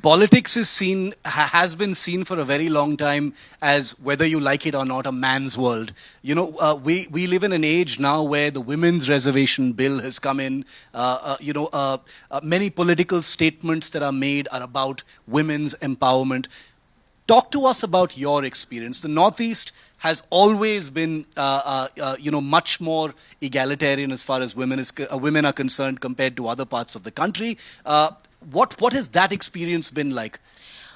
politics is has been seen for a very long time as, whether you like it or not, a man's world. We live in an age now where the women's reservation bill has come in. Many political statements that are made are about women's empowerment. Talk to us about your experience. The Northeast has always been, much more egalitarian as far as women are concerned compared to other parts of the country. What has that experience been like?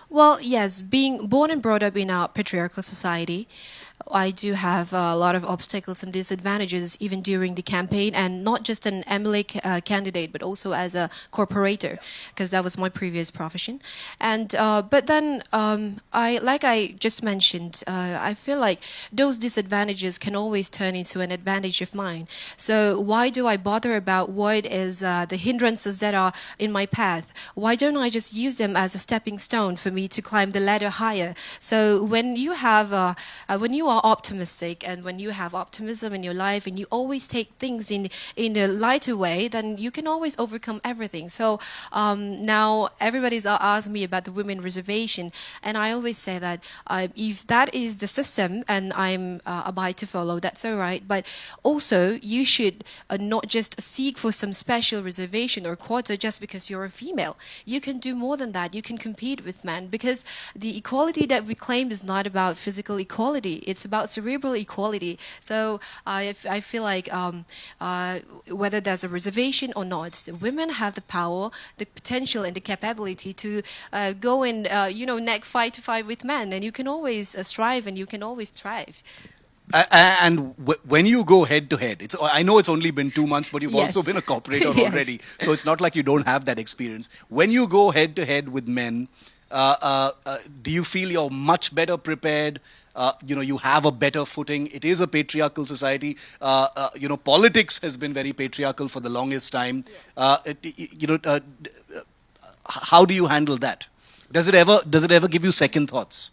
Well, yes, being born and brought up in a patriarchal society, I do have a lot of obstacles and disadvantages even during the campaign, and not just an MLA candidate, but also as a corporator, because that was my previous profession. And but then like I just mentioned, I feel like those disadvantages can always turn into an advantage of mine. So why do I bother about what is the hindrances that are in my path? Why don't I just use them as a stepping stone for me to climb the ladder higher? So when you have when you are optimistic, and when you have optimism in your life, and you always take things in a lighter way, then you can always overcome everything. So now everybody's asked me about the women reservation, and I always say that if that is the system and I'm abide to follow, that's all right. But also you should not just seek for some special reservation or quota just because you're a female. You can do more than that. You can compete with men, because the equality that we claim is not about physical equality. It's about cerebral equality. So I feel like whether there's a reservation or not, women have the power, the potential, and the capability to go and neck fight to fight with men, and you can always strive, and you can always thrive. And when you go head to head, I know it's only been 2 months, but you've Yes. also been a corporator Yes. already. So it's not like you don't have that experience. When you go head to head with men, do you feel you're much better prepared? You have a better footing. It is a patriarchal society. Politics has been very patriarchal for the longest time. Yes. How do you handle that? Does it ever give you second thoughts?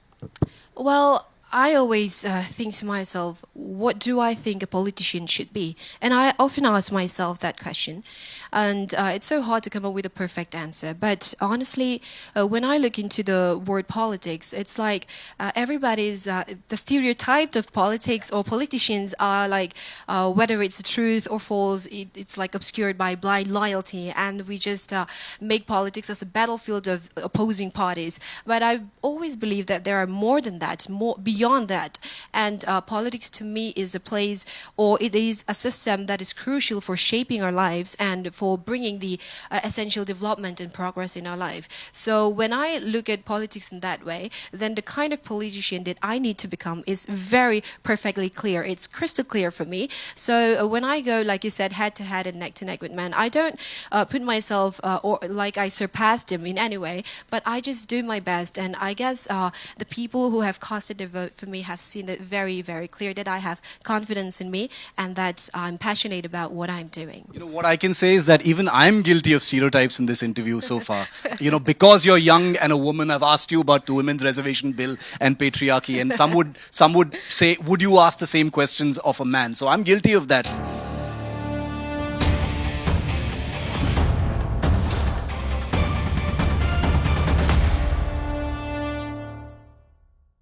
Well, I always think to myself, what do I think a politician should be? And I often ask myself that question. And it's so hard to come up with a perfect answer. But honestly, when I look into the word politics, it's like everybody's, the stereotype of politics or politicians are like, whether it's truth or false, it's like obscured by blind loyalty. And we just make politics as a battlefield of opposing parties. But I always believe that there are more than that, more beyond that. And politics to me is a place, or it is a system that is crucial for shaping our lives and for bringing the essential development and progress in our life. So when I look at politics in that way, then the kind of politician that I need to become is very perfectly clear. It's crystal clear for me. So when I go, like you said, head to head and neck to neck with men, I don't put myself or like I surpass them in any way, but I just do my best. And I guess the people who have casted their vote for me have seen it very, very clear that I have confidence in me and that I'm passionate about what I'm doing. What I can say is that even I'm guilty of stereotypes in this interview so far. Because you're young and a woman, I've asked you about the women's reservation bill and patriarchy, and some would say, would you ask the same questions of a man? So I'm guilty of that.